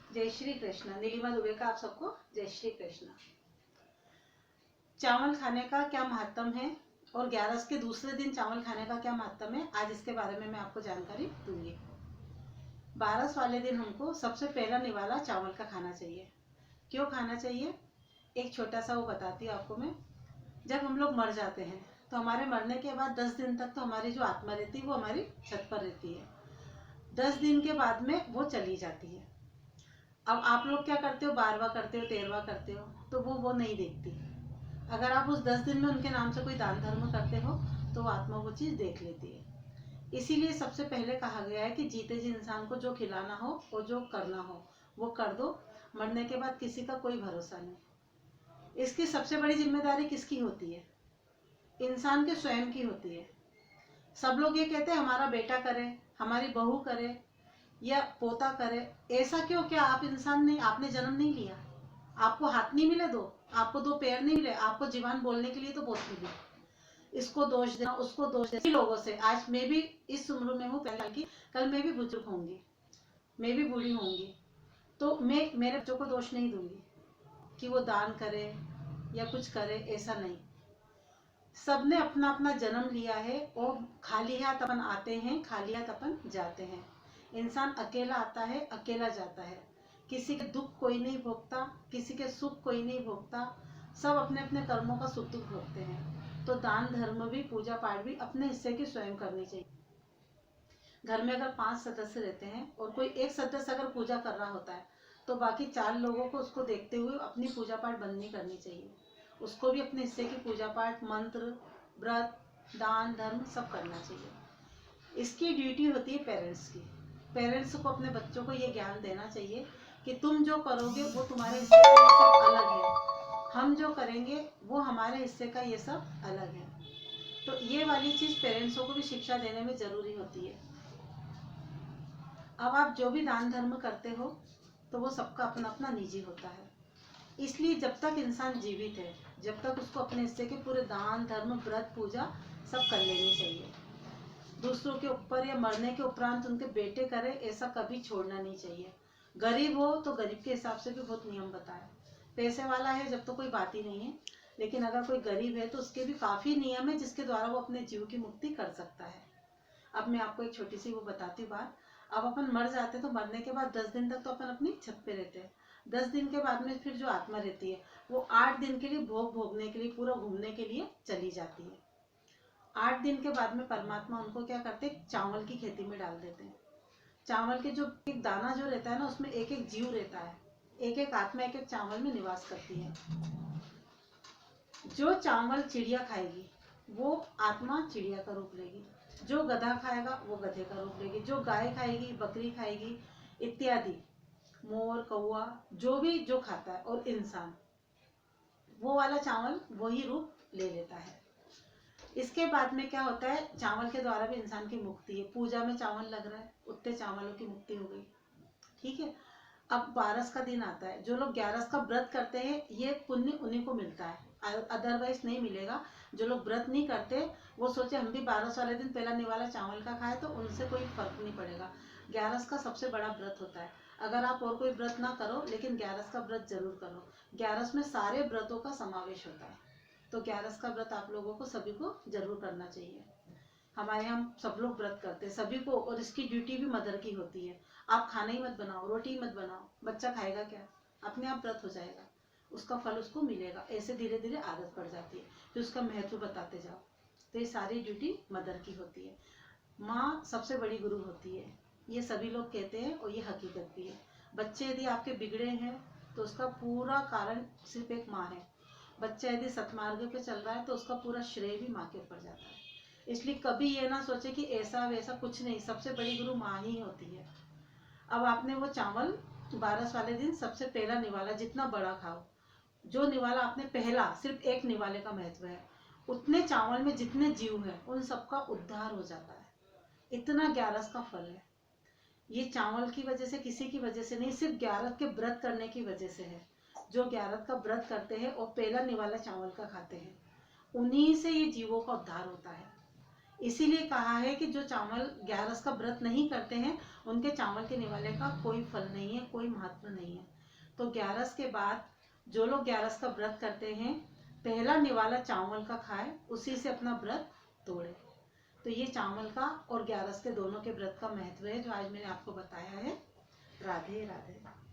जय श्री कृष्ण। नीलिमा दुबे का आप सबको जय श्री कृष्ण। चावल खाने का क्या महत्व है और 11 के दूसरे दिन चावल खाने का क्या महत्व है, आज इसके बारे में मैं आपको जानकारी दूंगी। 12 वाले दिन हमको सबसे पहला निवाला चावल का खाना चाहिए। क्यों खाना चाहिए, एक छोटा सा वो बताती हूँ आपको मैं। जब हम लोग मर जाते हैं तो हमारे मरने के बाद 10 दिन तक तो हमारी जो आत्मा रहती है वो हमारी छत पर रहती है। 10 दिन के बाद में वो चली जाती है। अब आप लोग क्या करते हो, 12वां करते हो, 13वां करते हो, तो वो नहीं देखती। अगर आप उस 10 दिन में उनके नाम से कोई दान धर्म करते हो तो वो आत्मा वो चीज़ देख लेती है। इसीलिए सबसे पहले कहा गया है कि जीते जी इंसान को जो खिलाना हो और जो करना हो वो कर दो। मरने के बाद किसी का कोई भरोसा नहीं। इसकी सबसे बड़ी जिम्मेदारी किसकी होती है? इंसान के स्वयं की होती है। सब लोग ये कहते हैं हमारा बेटा करे, हमारी बहू करे या पोता करे। ऐसा क्यों? क्या आप इंसान नहीं? आपने जन्म नहीं लिया? आपको हाथ नहीं मिले दो? आपको 2 पैर नहीं मिले? आपको जीवान बोलने के लिए तो बहुत मिली। इसको दोष देना, उसको दोष देना लोगों से। आज मैं भी इस उम्र में हूँ पहले की, कल मैं भी बुजुर्ग होंगी, मैं भी बूढ़ी होंगी, तो मैं मेरे बच्चों को दोष नहीं दूंगी कि वो दान करे या कुछ करे। ऐसा नहीं। सबने अपना अपना जन्म लिया है और खाली हाथ अपन आते हैं, खाली हाथ अपन जाते हैं। इंसान अकेला आता है, अकेला जाता है। किसी के दुख कोई नहीं भोगता, किसी के सुख कोई नहीं भोगता। सब अपने अपने कर्मों का सुख दुख भोगते हैं। तो दान धर्म भी, पूजा पाठ भी अपने हिस्से की स्वयं करनी चाहिए। घर में अगर 5 सदस्य रहते हैं और कोई एक सदस्य अगर पूजा कर रहा होता है तो बाकी 4 लोगों को उसको देखते हुए अपनी पूजा पाठ बंद नहीं करनी चाहिए। उसको भी अपने हिस्से की पूजा पाठ, मंत्र, व्रत, दान धर्म सब करना चाहिए। इसकी ड्यूटी होती है पेरेंट्स की। पेरेंट्स को अपने बच्चों को ये ज्ञान देना चाहिए कि तुम जो करोगे वो तुम्हारे हिस्से का ये सब अलग है, हम जो करेंगे वो हमारे हिस्से का ये सब अलग है। तो ये वाली चीज़ पेरेंट्सों को भी शिक्षा देने में ज़रूरी होती है। अब आप जो भी दान धर्म करते हो तो वो सबका अपना अपना निजी होता है। इसलिए जब तक इंसान जीवित है, जब तक उसको अपने हिस्से के पूरे दान धर्म व्रत पूजा सब कर लेनी चाहिए। दूसरों के ऊपर या मरने के उपरांत उनके बेटे करे ऐसा कभी छोड़ना नहीं चाहिए। गरीब हो तो गरीब के हिसाब से भी बहुत नियम बताए। पैसे वाला है जब तो कोई बात ही नहीं है, लेकिन अगर कोई गरीब है तो उसके भी काफ़ी नियम है जिसके द्वारा वो अपने जीव की मुक्ति कर सकता है। अब मैं आपको एक छोटी सी वो बताती हूँ बात। अब अपन मर जाते हैं तो मरने के बाद 10 दिन तक तो अपन अपनी छत पे रहते हैं। 10 दिन के बाद में फिर जो आत्मा रहती है वो 8 दिन के लिए भोग भोगने के लिए, पूरा घूमने के लिए चली जाती है। 8 दिन के बाद में परमात्मा उनको क्या करते हैं, चावल की खेती में डाल देते हैं। चावल के जो एक दाना जो रहता है ना, उसमें एक एक जीव रहता है। एक एक आत्मा एक एक चावल में निवास करती है। जो चावल चिड़िया खाएगी वो आत्मा चिड़िया का रूप लेगी। जो गधा खाएगा वो गधे का रूप लेगी। जो गाय खाएगी, बकरी खाएगी इत्यादि, मोर, कौआ, जो भी जो खाता है, और इंसान, वो वाला चावल वही रूप ले लेता है। इसके बाद में क्या होता है, चावल के द्वारा भी इंसान की मुक्ति है। पूजा में चावल लग रहा है, उतने चावलों की मुक्ति हो गई। ठीक है। अब 12 का दिन आता है। जो लोग 11 का व्रत करते हैं ये पुण्य उन्हीं को मिलता है, अदरवाइज नहीं मिलेगा। जो लोग व्रत नहीं करते वो सोचे हम भी 12 वाले दिन पहला निवाला चावल का खाए, तो उनसे कोई फर्क नहीं पड़ेगा। 11 का सबसे बड़ा व्रत होता है। अगर आप और कोई व्रत ना करो लेकिन 11 का व्रत जरूर करो। 11 में सारे व्रतों का समावेश होता है। तो 11 का व्रत आप लोगों को सभी को जरूर करना चाहिए। हमारे यहाँ सब लोग व्रत करते हैं सभी को, और इसकी ड्यूटी भी मदर की होती है। आप खाना ही मत बनाओ, रोटी ही मत बनाओ, बच्चा खाएगा क्या? अपने आप व्रत हो जाएगा, उसका फल उसको मिलेगा। ऐसे धीरे धीरे आदत पड़ जाती है, फिर उसका महत्व बताते जाओ। तो ये सारी ड्यूटी मदर की होती है। माँ सबसे बड़ी गुरु होती है, ये सभी लोग कहते हैं और ये हकीकत भी है। बच्चे यदि आपके बिगड़े हैं तो उसका पूरा कारण सिर्फ एक माँ है। बच्चा यदि सतमार्ग पे चल रहा है तो उसका पूरा श्रेय भी माँ के ऊपर जाता है। इसलिए कभी ये ना सोचे कि ऐसा वैसा, कुछ नहीं। सबसे बड़ी गुरु माँ ही होती है। अब आपने वो चावल 12 वाले दिन सबसे पहला निवाला जितना बड़ा खाओ, जो निवाला आपने पहला, सिर्फ एक निवाले का महत्व है। उतने चावल में जितने जीव हैं उन सबका उद्धार हो जाता है। इतना 11 का फल है। ये चावल की वजह से, किसी की वजह से नहीं, सिर्फ 11 के व्रत करने की वजह से है। जो 11 का व्रत करते हैं और पहला निवाला चावल का खाते हैं, उन्हीं से ये जीवों का उद्धार होता है। इसीलिए कहा है कि जो चावल ग्यारस का व्रत नहीं करते हैं उनके चावल के निवाले का कोई फल नहीं है, कोई महत्व नहीं है। तो ग्यारस के बाद जो लोग ग्यारस का व्रत करते हैं पहला निवाला चावल का खाए, उसी से अपना व्रत तोड़े। तो ये चावल का और ग्यारस के दोनों के व्रत का महत्व है जो आज मैंने आपको बताया है। राधे राधे।